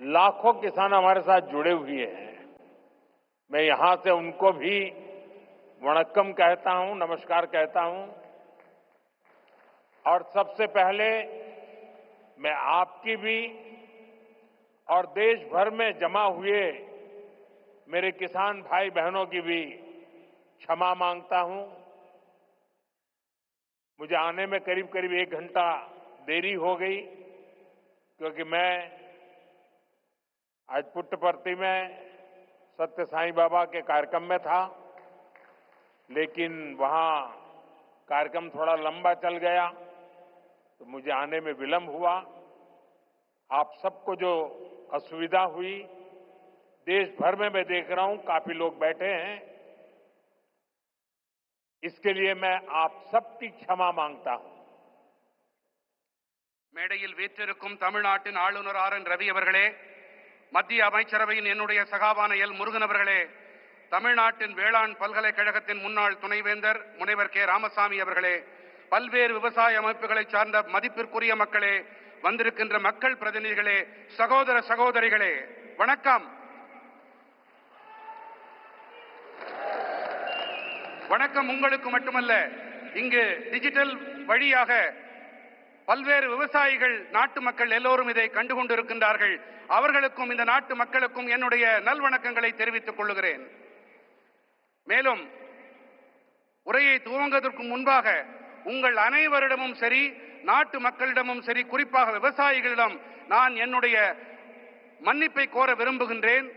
लाखों किसान हमारे साथ जुड़े हुए हैं। मैं यहां से उनको भी वणक्कम कहता हूं, नमस्कार कहता हूं। और सबसे पहले मैं आपकी भी और देश भर में जमा हुए मेरे किसान भाई बहनों की भी क्षमा मांगता हूं। मुझे आने में करीब करीब 1 घंटा देरी हो गई, क्योंकि मैं आज पुट्टपर्ती में सत्य साईं बाबा के कार्यक्रम में था, लेकिन वहां कार्यक्रम थोड़ा लंबा चल गया तो मुझे आने में विलंब हुआ। आप सबको जो असुविधा हुई, देश भर में मैं देख रहा हूं काफी लोग बैठे हैं, इसके लिए मैं आप सबकी क्षमा मांगता हूं। மேடையில் வீற்றிருக்கும் தமிழ்நாட்டின் ஆளுநர் ஆர்.என். ரவி அவர்களே, மத்திய அமைச்சரவையின் என்னுடைய சகாவான எல். முருகன் அவர்களே, தமிழ்நாட்டின் வேளாண் பல்கலைக்கழகத்தின் முன்னாள் துணைவேந்தர் முனைவர் கே. ராமசாமி அவர்களே, பல்வேறு விவசாய அமைப்புகளை சார்ந்த மதிப்பிற்குரிய மக்களே, வந்திருக்கின்ற மக்கள் பிரதிநிதிகளே, சகோதர சகோதரிகளே, வணக்கம். வணக்கம் உங்களுக்கு மட்டுமல்ல, இங்கு டிஜிட்டல் வழியாக பல்வேறு விவசாயிகள், நாட்டு மக்கள் எல்லோரும் இதை கண்டுகொண்டிருக்கின்றார்கள். அவர்களுக்கும் இந்த நாட்டு மக்களுக்கும் என்னுடைய நல்வணக்கங்களை தெரிவித்துக் கொள்கிறேன். மேலும் உரையை துவங்குவதற்கு முன்பாக உங்கள் அனைவரிடமும் சரி, நாட்டு மக்களிடமும் சரி, குறிப்பாக விவசாயிகளிடம் நான் என்னுடைய மன்னிப்பை கோர விரும்புகின்றேன்.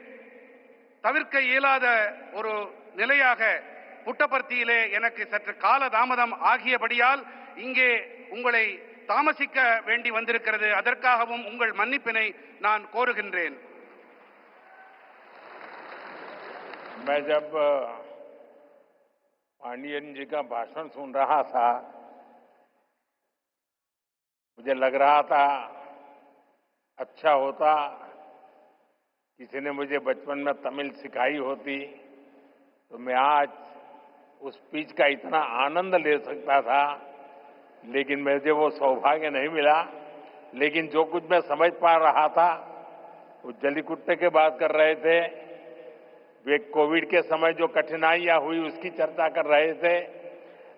தவிர்க்க இயலாத ஒரு நிலையாக புட்டபர்த்தியிலே எனக்கு சற்று கால தாமதம் ஆகியபடியால் இங்கே உங்களை தாமசிக்க வேண்டி வந்திருக்கிறது. அதற்காகவும் உங்கள் மன்னிப்பினை நான் கோருகின்றேன். मैं जब पांडियन जी का भाषण सुन रहा था, मुझे लग रहा था अच्छा होता किसी ने मुझे बचपन में तमिल सिखाई होती तो मैं आज उस स्पीच का इतना आनंद ले सकता था, लेकिन मुझे वो सौभाग्य नहीं मिला। लेकिन जो कुछ मैं समझ पा रहा था, वो जलीकुट्टे की बात कर रहे थे, वे कोविड के समय जो कठिनाइयां हुई उसकी चर्चा कर रहे थे।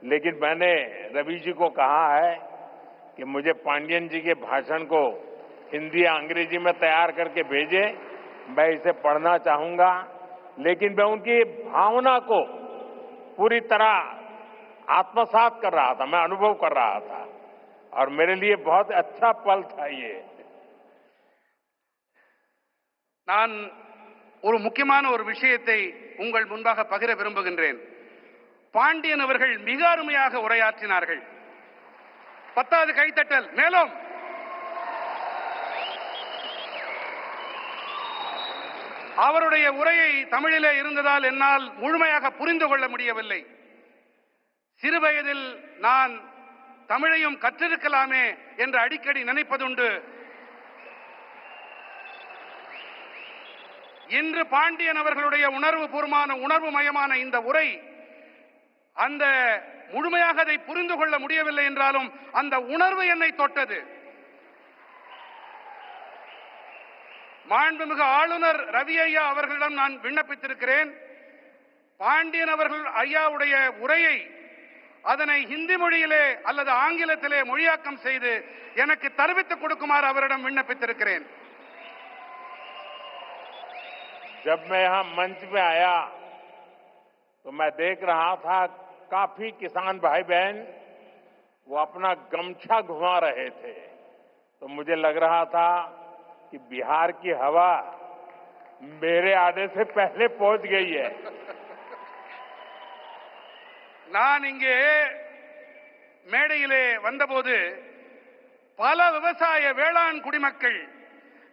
लेकिन मैंने रवि जी को कहा है कि मुझे पांडियन जी के भाषण को हिंदी या अंग्रेजी में तैयार करके भेजे, मैं इसे पढ़ना चाहूंगा। लेकिन मैं उनकी भावना को पूरी तरह आत्मसात कर रहा था, मैं अनुभव कर रहा था, और मेरे लिए बहुत अच्छा पल था ये। நான் ஒரு முக்கியமான ஒரு விஷயத்தை உங்கள் முன்பாக பகிர விரும்புகின்றேன். பாண்டியன் அவர்கள் மிக அருமையாக உரையாற்றினார்கள். 10வது கைத்தட்டல். மேலும் அவருடைய உரையை தமிழிலே இருந்ததால் என்னால் முழுமையாக புரிந்து கொள்ள முடியவில்லை. சிறுவயதில் நான் தமிழையும் கற்றிருக்கலாமே என்று அடிக்கடி நினைப்பதுண்டு. இன்று பாண்டியன் அவர்களுடைய உணர்வு மயமான இந்த உரை, அந்த முழுமையாக அதை புரிந்து கொள்ள முடியவில்லை என்றாலும் அந்த உணர்வு என்னை தொட்டது. மாண்புமிகு ஆளுநர் ரவி ஐயா அவர்களிடம் நான் விண்ணப்பித்திருக்கிறேன். பாண்டியன் அவர்கள் ஐயாவுடைய உரையை அதனை ஹிந்தி மொழியிலே அல்லது ஆங்கிலத்திலே மொழியாக்கம் செய்து எனக்கு தெரிவித்துக் கொடுக்குமாறு அவரிடம் விண்ணப்பித்திருக்கிறேன். जब मैं यहां मंच पे आया तो मैं देख रहा था काफी किसान भाई बहन वो अपना गमछा घुमा रहे थे, तो मुझे लग रहा था कि बिहार की हवा मेरे आने से पहले पहुंच गई है। நான் இங்கே மேடையிலே வந்தபோது பல விவசாய வேளாண் குடிமக்கள்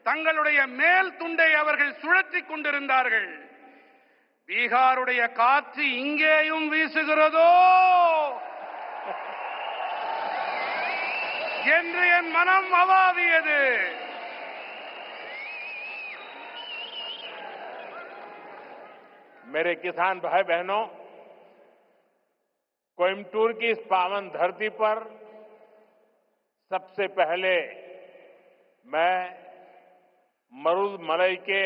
தங்களுடைய மேல் துண்டை அவர்கள் சுழற்றிக் கொண்டிருந்தார்கள். பீகாருடைய காற்று இங்கேயும் வீசுகிறதோ என்று என் மனம் அவாவியது. मेरे किसान भाई बहनों, कोयम्बटूर की इस पावन धरती पर सबसे पहले मैं मरुदमलई के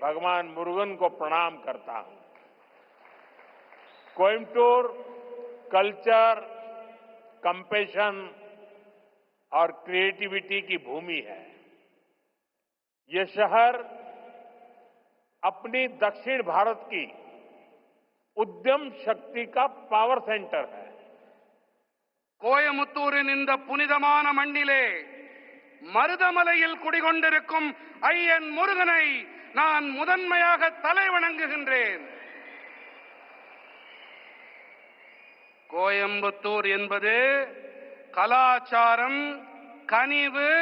भगवान मुरुगन को प्रणाम करता हूं। कोयम्बटूर कल्चर, कंपैशन और क्रिएटिविटी की भूमि है। ये शहर अपनी दक्षिण भारत की उद्यम शक्ति का पावर सेंटर है। கோயமுத்தூரின் இந்த புனிதமான மண்ணிலே மருதமலையில் குடிகொண்டிருக்கும் ஐயன் முருகனை நான் முதன்மையாக தலைவணங்குகின்றேன். கோயம்புத்தூர் என்பது கலாச்சாரம், கனிவு,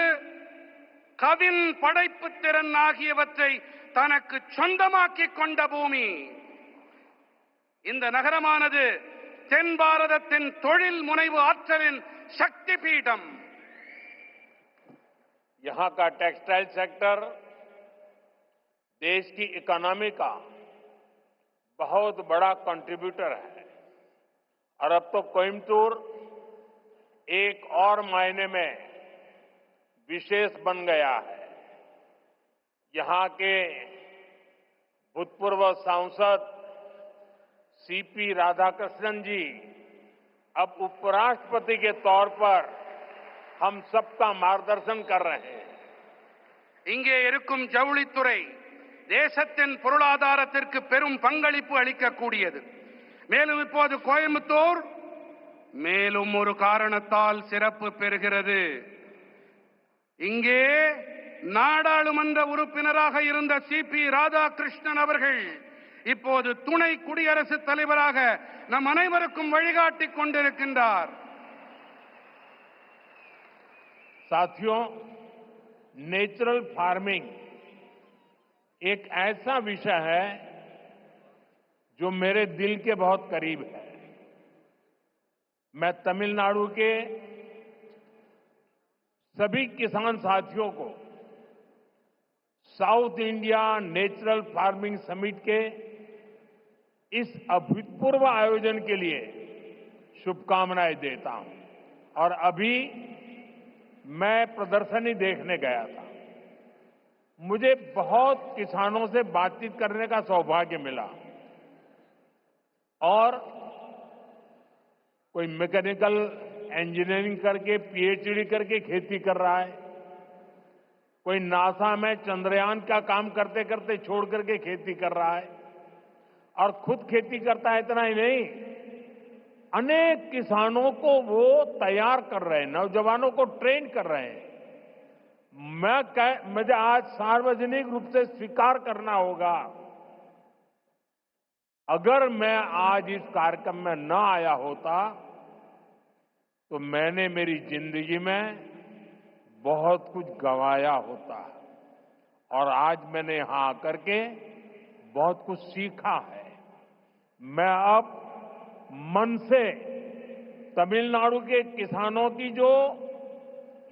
கவின் படைப்பு திறன் ஆகியவற்றை தனக்கு சொந்தமாக்கிக் கொண்ட பூமி. இந்த நகரமானது தென் பாரதத்தின் தொழில் முனைவு ஆற்றலின் சக்தி பீடம். यहां का टेक्सटाइल सेक्टर देश की इकोनॉमी का बहुत बड़ा कंट्रीब्यूटर है और अब तो कोयम्बटूर एक और मायने में विशेष बन गया है। यहां के भूतपूर्व सांसद सीपी राधाकृष्णन जी अब उपराष्ट्रपति के तौर पर हम सबका मार्गदर्शन कर रहे हैं। இங்கே இருக்கும் ஜவுளித்துறை தேசத்தின் பொருளாதாரத்திற்கு பெரும் பங்களிப்பு அளிக்கக்கூடியது. மேலும் இப்போது கோயம்புத்தூர் மேலும் ஒரு காரணத்தால் சிறப்பு பெறுகிறது. இங்கே நாடாளுமன்ற உறுப்பினராக இருந்த சிபி ராதாகிருஷ்ணன் அவர்கள் இப்போது துணை குடியரசுத் தலைவராக நம் அனைவருக்கும் வழிகாட்டிக் கொண்டிருக்கின்றார். साथियों, नेचुरल फार्मिंग एक ऐसा विषय है जो मेरे दिल के बहुत करीब है। मैं तमिलनाडु के सभी किसान साथियों को south India natural farming summit के इस अभूतपूर्व आयोजन के लिए शुभकामनाएं देता हूं। और अभी मैं प्रदर्शनी देखने गया था। मुझे बहुत किसानों से बातचीत करने का सौभाग्य मिला और कोई मैकेनिकल इंजीनियरिंग करके पीएचडी करके खेती कर रहा है, कोई नासा में चंद्रयान का काम करते करते छोड़ करके खेती कर रहा है और खुद खेती करता है। इतना ही नहीं, अनेक किसानों को वो तैयार कर रहे हैं, नौजवानों को ट्रेन कर रहे हैं। मुझे आज सार्वजनिक रूप से स्वीकार करना होगा, अगर मैं आज इस कार्यक्रम में न आया होता तो मैंने मेरी जिंदगी में बहुत कुछ गंवाया होता और आज मैंने यहां आकर के बहुत कुछ सीखा है। मैं अब मन से तमिलनाडु के किसानों की जो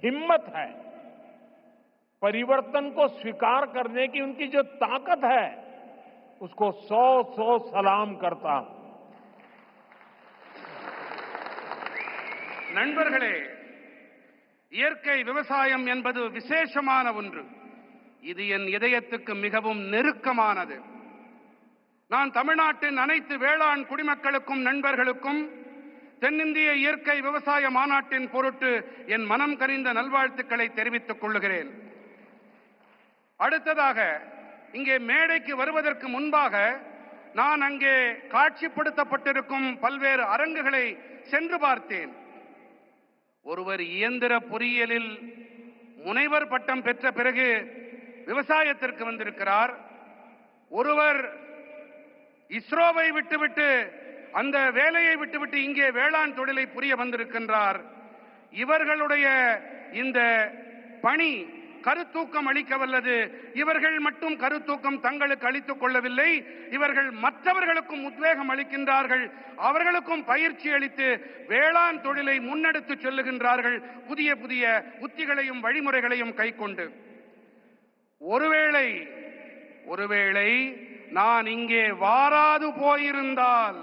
हिम्मत है, परिवर्तन को स्वीकार करने की उनकी जो ताकत है, उसको 100 सलाम करता हूं। நண்பர்களே, இயற்கை விவசாயம் என்பது விசேஷமான ஒன்று. இது என் இதயத்துக்கு மிகவும் நெருக்கமானது. நான் தமிழ்நாட்டின் அனைத்து வேளாண் குடிமக்களுக்கும் நண்பர்களுக்கும் தென்னிந்திய இயற்கை விவசாய மாநாட்டின் பொருட்டு என் மனம் கனிந்த நல்வாழ்த்துக்களை தெரிவித்துக் கொள்கிறேன். அடுத்ததாக, இங்கே மேடைக்கு வருவதற்கு முன்பாக நான் அங்கே காட்சிப்படுத்தப்பட்டிருக்கும் பல்வேறு அரங்குகளை சென்று பார்த்தேன். ஒருவர் இயந்திர பொறியியலில் முனைவர் பட்டம் பெற்ற பிறகு விவசாயத்திற்கு வந்திருக்கிறார். ஒருவர் இஸ்ரோவை விட்டுவிட்டு அந்த வேலையை விட்டுவிட்டு இங்கே வேளாண் தொழிலை புரிய வந்திருக்கின்றார். இவர்களுடைய இந்த பணி கருத்தூக்கம் அளிக்க வல்லது. இவர்கள் மட்டும் கருத்தூக்கம் தங்களுக்கு அளித்துக் கொள்ளவில்லை, இவர்கள் மற்றவர்களுக்கும் உத்வேகம் அளிக்கின்றார்கள், அவர்களுக்கும் பயிற்சி அளித்து வேளாண் தொழிலை முன்னெடுத்து செல்லுகின்றார்கள், புதிய புதிய உத்திகளையும் வழிமுறைகளையும் கைக்கொண்டு. ஒருவேளை நான் இங்கே வாராது போயிருந்தால்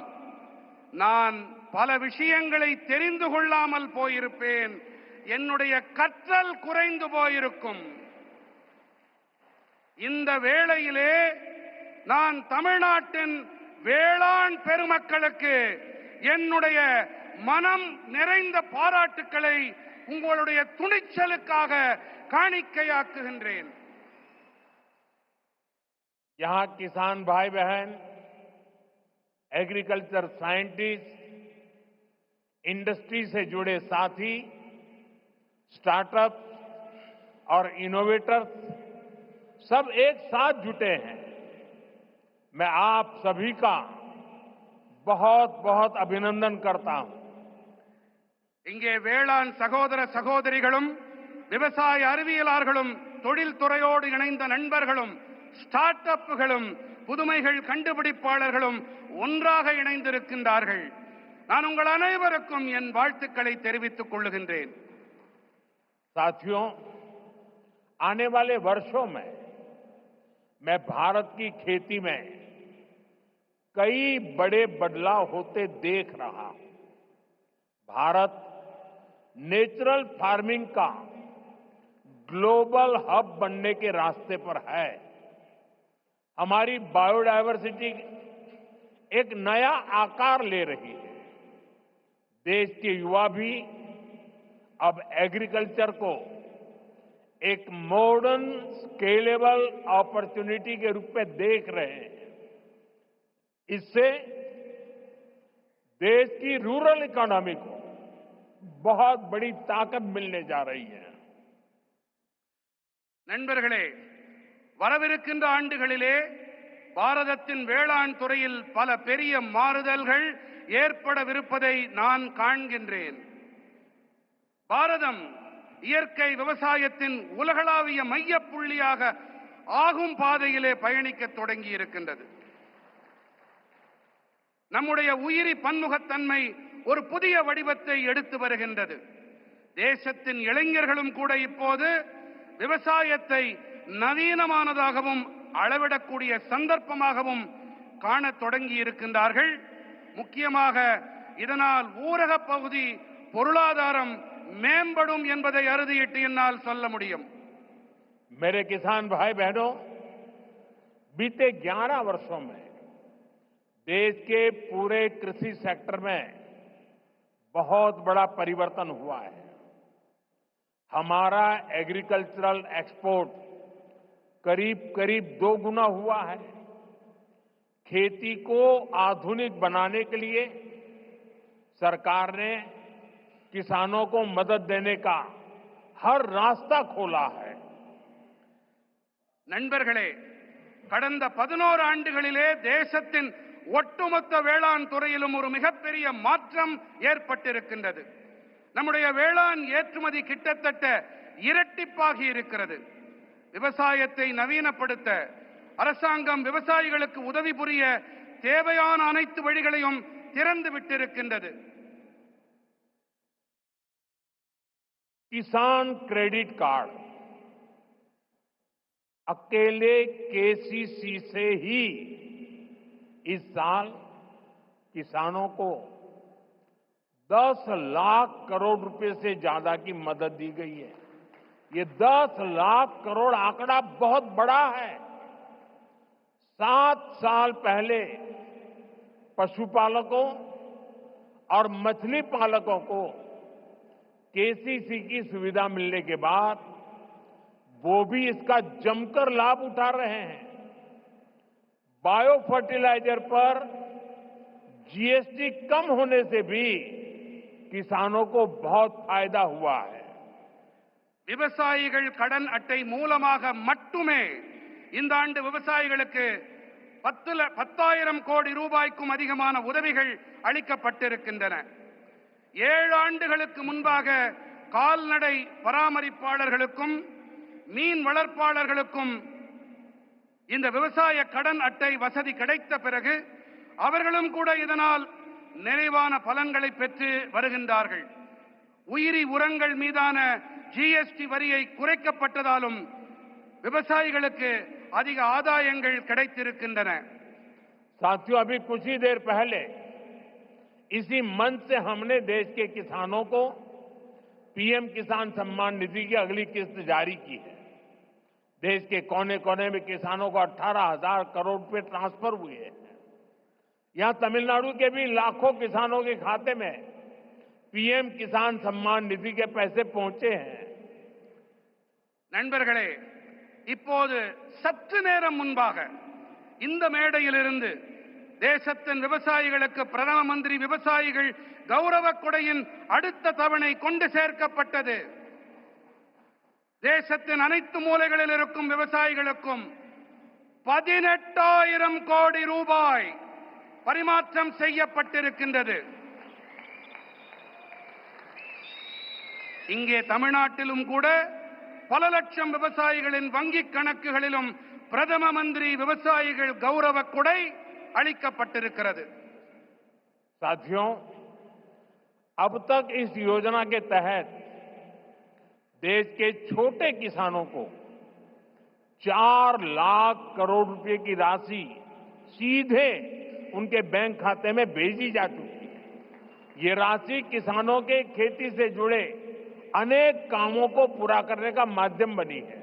நான் பல விஷயங்களை தெரிந்து கொள்ளாமல் போயிருப்பேன், என்னுடைய கற்றல் குறைந்து போயிருக்கும். இந்த வேளையிலே நான் தமிழ்நாட்டின் வேளாண் பெருமக்களுக்கு என்னுடைய மனம் நிறைந்த பாராட்டுக்களை உங்களுடைய துணிச்சலுக்காக காணிக்கையாக்குகின்றேன். यहां किसान भाई बहन, एग्रीकल्चर साइंटिस्ट, इंडस्ट्री से जुड़े साथी, स्टार्टअप और इनोवेटर्स सब एक साथ जुटे हैं. मैं आप सभी का बहुत बहुत अभिनंदन करता हूं. இங்கே வேளாண் சகோதர சகோதரிகளும் விவசாய அறிவியலாளர்களும் தொழில்துறையோடு இணைந்த நண்பர்களும் ஸ்டார்ட் அப்புகளும் புதுமைகள் கண்டுபிடிப்பாளர்களும் ஒன்றாக இணைந்திருக்கின்றார்கள். நான் உங்கள் அனைவருக்கும் என் வாழ்த்துக்களை தெரிவித்துக் கொள்ளுகின்றேன். साथियों, आने वाले वर्षों में मैं भारत की खेती में कई बड़े बदलाव होते देख रहा हूं. भारत नेचुरल फार्मिंग का ग्लोबल हब बनने के रास्ते पर है. हमारी बायोडायवर्सिटी एक नया आकार ले रही है. देश के युवा भी अब एग्रीकल्चर को एक मॉडर्न स्केलेबल अपॉर्चुनिटी के रूप में देख रहे हैं. इससे देश की रूरल इकोनॉमी को बहुत बड़ी ताकत मिलने जा रही है. நண்பர்களே, வரவிருக்கின்ற ஆண்டுகளிலே பாரதத்தின் வேளாண் துறையில் பல பெரிய மாறுதல்கள் ஏற்படவிருப்பதை நான் காண்கின்றேன். பாரதம் இயற்கை விவசாயத்தின் உலகளாவிய மையப்புள்ளியாக ஆகும் பாதையிலே பயணிக்க தொடங்கி இருக்கின்றது. நம்முடைய உயிரி பன்முகத்தன்மை ஒரு புதிய வடிவத்தை எடுத்து வருகின்றது. தேசத்தின் இளைஞர்களும் கூட இப்போது விவசாயத்தை நவீனமானதாகவும் அளவிடக்கூடிய சந்தர்ப்பமாகவும் காணத் தொடங்கி இருக்கின்றார்கள். முக்கியமாக இதனால் ஊரக பகுதி பொருளாதாரம் மேம்படும் என்பதை அறுதியிட்டு என்னால் சொல்ல முடியும். मेरे किसान भाई बहनों, बीते 11 वर्षों में देश के पूरे कृषि सेक्टर में बहुत बड़ा परिवर्तन हुआ है. हमारा एग्रीकल्चरल एक्सपोर्ट करीब करीब 2 गुना हुआ है. खेती को आधुनिक बनाने के लिए सरकार ने किसानों को मदद देने का हर रास्ता खोला है. நண்பர்களே, கடந்த 11 ஆண்டுகளிலே தேசத்தின் ஒட்டுமொத்த வேளாண் துறையிலும் ஒரு மிகப்பெரிய மாற்றம் ஏற்பட்டிருக்கின்றது. நம்முடைய வேளாண் ஏற்றுமதி கிட்டத்தட்ட இரட்டிப்பாகி இருக்கிறது. விவசாயத்தை நவீனப்படுத்த அரசாங்கம் விவசாயிகளுக்கு உதவி புரிய தேவையான அனைத்து வழிகளையும் திறந்து விட்டிருக்கின்றது. किसान क्रेडिट कार्ड अकेले केसीसी से ही इस साल किसानों को 10 लाख करोड़ रुपए से ज्यादा की मदद दी गई है. ये 10 लाख करोड़ आंकड़ा बहुत बड़ा है. 7 साल पहले पशुपालकों और मछली पालकों को केसीसी की सुविधा मिलने के बाद वो भी इसका जमकर लाभ उठा रहे हैं. बायो फर्टिलाइजर पर जीएसटी कम होने से भी किसानों को बहुत फायदा हुआ है. விவசாயிகள் கடன் அட்டை மூலமாக மட்டுமே இந்த ஆண்டு விவசாயிகளுக்கு 10,000 கோடி ரூபாய்க்கும் அதிகமான உதவிகள் அளிக்கப்பட்டிருக்கின்றன. 7 ஆண்டுகளுக்கு முன்பாக கால்நடை பராமரிப்பாளர்களுக்கும் மீன் வளர்ப்பாளர்களுக்கும் இந்த விவசாய கடன் அட்டை வசதி கிடைத்த பிறகு அவர்களும் கூட இதனால் நிறைவான பலன்களை பெற்று வருகின்றார்கள். உயிரி உரங்கள் மீதான ஜிஎஸ்டி வரியை குறைக்கப்பட்டதாலும் விவசாயிகளுக்கு அதிக ஆதாயங்கள் கிடைத்திருக்கின்றன. साथियों, अभी कुछ ही देर पहले इसी मंच से हमने देश के किसानों को पीएम किसान सम्मान निधि की अगली किस्त जारी की है. देश के कोने कोने में किसानों को 18,000 करोड़ रुपए ट्रांसफर हुए हैं। यहां तमिलनाडु के भी लाखों किसानों के खाते में पीएम किसान सम्मान निधि के पैसे पहुंचे हैं। நண்பர்களே, இப்போது சற்று நேரம் முன்பாக இந்த மேடையிலிருந்து தேசத்தின் விவசாயிகளுக்கு பிரதம மந்திரி விவசாயிகள் கௌரவ கொடையின் அடுத்த தவணை கொண்டு சேர்க்கப்பட்டது. தேசத்தின் அனைத்து மூலைகளில் இருக்கும் விவசாயிகளுக்கும் 18,000 கோடி ரூபாய் பரிமாற்றம் செய்யப்பட்டிருக்கின்றது. இங்கே தமிழ்நாட்டிலும் கூட பல லட்சம் விவசாயிகளின் வங்கிக் கணக்குகளிலும் பிரதம மந்திரி விவசாயிகள் கௌரவ கொடை அளிக்கப்பட்டிருக்கிறது. साथियों, अब तक इस योजना के तहत देश के छोटे किसानों को 4 लाख करोड़ रुपए की राशि सीधे उनके बैंक खाते में भेजी जा चुकी है। ये राशि किसानों के खेती से जुड़े अनेक कामों को पूरा करने का माध्यम बनी है।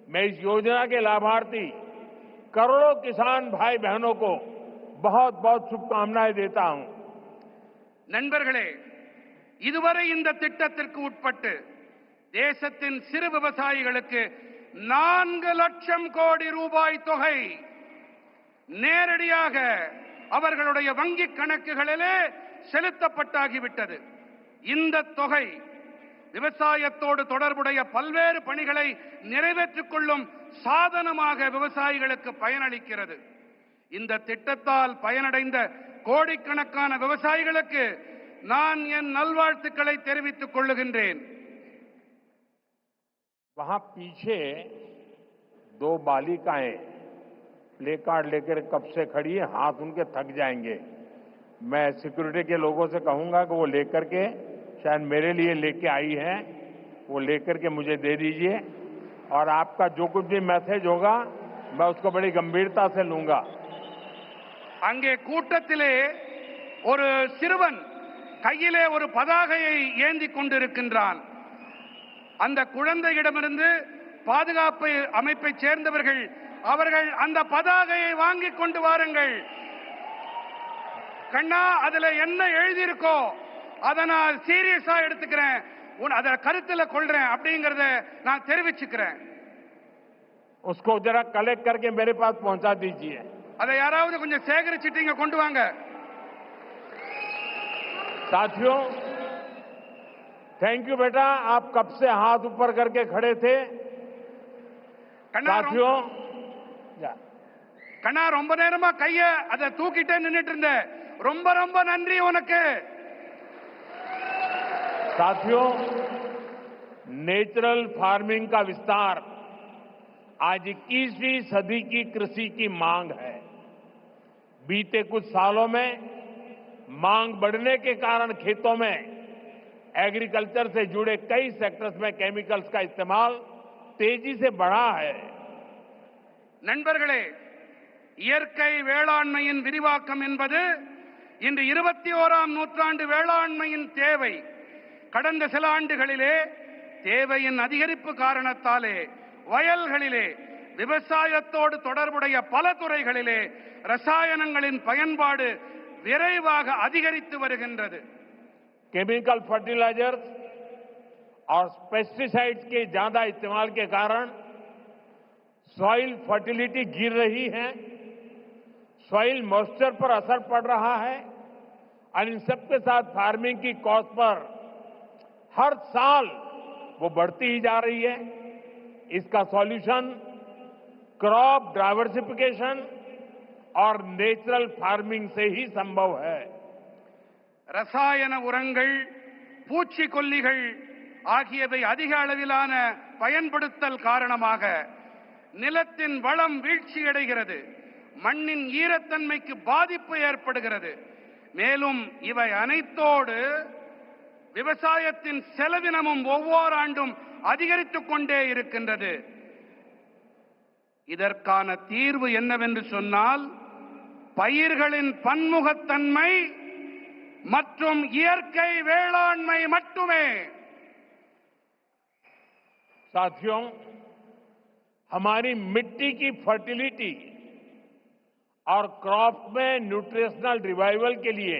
मैं इस योजना के लाभार्थी करोड़ों किसान भाई बहनों को बहुत बहुत शुभकामनाएं देता हूं। நண்பர்களே, இதுவரை இந்த திட்டத்திற்கு உட்பட்டு தேசத்தின் சிறு விவசாயிகளுக்கு 4 லட்சம் கோடி ரூபாய் தொகை நேரடியாக அவர்களுடைய வங்கிக் கணக்குகளிலே செலுத்தப்பட்டாகிவிட்டது. இந்த தொகை விவசாயத்தோடு தொடர்புடைய பல்வேறு பணிகளை நிறைவேற்றிக் கொள்ளும் சாதனமாக விவசாயிகளுக்கு பயனளிக்கிறது. இந்த திட்டத்தால் பயனடைந்த கோடிக்கணக்கான விவசாயிகளுக்கு நான் என் நல்வாழ்த்துக்களை தெரிவித்துக் கொள்ளுகின்றேன். वहां पीछे 2 बालिकाएं प्ले कार्ड लेकर कब से खड़ी है, हाथ उनके थक जाएंगे। मैं सिक्योरिटी के लोगों से कहूंगा कि वो लेकर के, शायद मेरे लिए लेके आई है, वो लेकर के मुझे दे दीजिए और आपका जो कुछ भी मैसेज होगा मैं उसको बड़ी गंभीरता से लूंगा। அங்கே கூட்டத்திலே ஒரு சிறுவன் கையிலே ஒரு பதாகையை ஏந்தி கொண்டிருக்கின்றான். அந்த குழந்தையிடமிருந்து பாதுகாப்பு அமைப்பை சேர்ந்தவர்கள் அவர்கள் அந்த பதாகையை வாங்கி கொண்டு வாருங்கள். கண்ணா, அதுல என்ன எழுதியிருக்கோ அதை நான் சீரியஸா எடுத்துக்கிறேன், அதை கருத்துல கொள்றேன் அப்படிங்கறத நான் தெரிவிச்சுக்கிறேன். उसको जरा कलेक्ट करके मेरे पास पहुंचा दीजिए. அதை யாராவது கொஞ்சம் சேகரிச்சிட்டு இங்க கொண்டு வாங்க. साथियों, थैंक यू बेटा, आप कब से हाथ ऊपर करके खड़े थे. साथियों, கண்ணா ரொம்ப நேரமா கைய அதை தூக்கிட்டே நின்னுட்டு இருந்த, ரொம்ப ரொம்ப நன்றி உனக்கு. साथियों, नेचुरल फार्मिंग का विस्तार आज 21वीं सदी की कृषि की मांग है. बीते कुछ सालों में मांग बढ़ने के कारण खेतों में एग्रीकल्चर से जुड़े कई सेक्टर्स में केमिकल्स का इस्तेमाल तेजी से बढ़ा है. நண்பர்களே, இயற்கை வேளாண்மையின் விரிவாக்கம் என்பது இன்று 21ஆம் நூற்றாண்டு வேளாண்மையின் தேவை. கடந்த சில ஆண்டுகளிலே தேவையின் அதிகரிப்பு காரணத்தாலே வயல்களிலே விவசாயத்தோடு தொடர்புடைய பல துறைகளிலே ரசாயனங்களின் பயன்பாடு விரைவாக அதிகரித்து வருகின்றது. केमिकल फर्टिलाइजर्स और पेस्टिसाइड्स के ज्यादा इस्तेमाल के कारण सॉइल फर्टिलिटी गिर रही है, सॉइल मॉइस्चर पर असर पड़ रहा है और इन सबके साथ फार्मिंग की कॉस्ट पर हर साल वो बढ़ती ही जा रही है. इसका सॉल्यूशन क्रॉप डाइवर्सिफिकेशन और नेचुरल फार्मिंग से ही संभव है. ரசாயன உரங்கள், பூச்சிக்கொல்லிகள் ஆகியவை அதிக அளவிலான பயன்படுத்தல் காரணமாக நிலத்தின் வளம் வீழ்ச்சியடைகிறது, மண்ணின் ஈரத்தன்மைக்கு பாதிப்பு ஏற்படுகிறது. மேலும் இவை அனைத்தோடு விவசாயத்தின் செலவினமும் ஒவ்வொரு ஆண்டும் அதிகரித்துக் கொண்டே இருக்கின்றது. இதற்கான தீர்வு என்னவென்று சொன்னால், பயிர்களின் பன்முகத்தன்மை மற்றும் இயற்கை வேளாண்மை மட்டுமே. साथियों, हमारी मिट्टी की फर्टिलिटी और क्रॉप में न्यूट्रिशनल रिवाइवल के लिए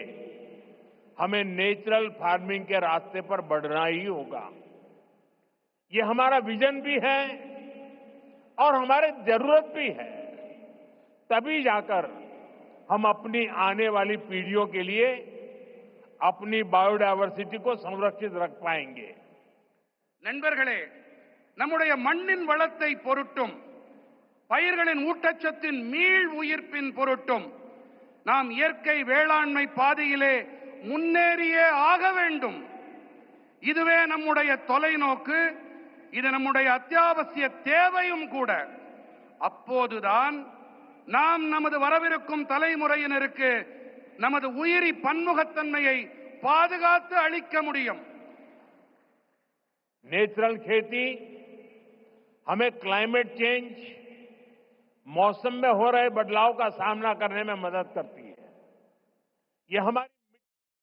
हमें नेचुरल फार्मिंग के रास्ते पर बढ़ना ही होगा। ये हमारा विजन भी है और हमारी जरूरत भी है। तभी जाकर हम अपनी आने वाली पीढ़ियों के लिए अपनी बायोडायवर्सिटी को संरक्षित रख पाएंगे। நண்பர்களே, நம்முடைய மண்ணின் வளத்தை பொருட்டும் பயிர்களின் ஊட்டச்சத்தின் மீள் உயிர்ப்பின் பொருட்டும் நாம் இயற்கை வேளாண்மை பாதையிலே முன்னேறியே ஆக வேண்டும். இதுவே நம்முடைய தொலைநோக்கு, இது நம்முடைய அத்தியாவசிய தேவையும் கூட. அப்போதுதான் நாம் நமது வரவிருக்கும் தலைமுறையினருக்கு நமது உயிரி பன்முகத்தன்மையை பாதுகாத்து அளிக்க முடியும். नेचुरल खेती हमें क्लाइमेट चेंज, मौसम में हो रहे बदलाव का सामना करने में मदद करती है। ये हमारी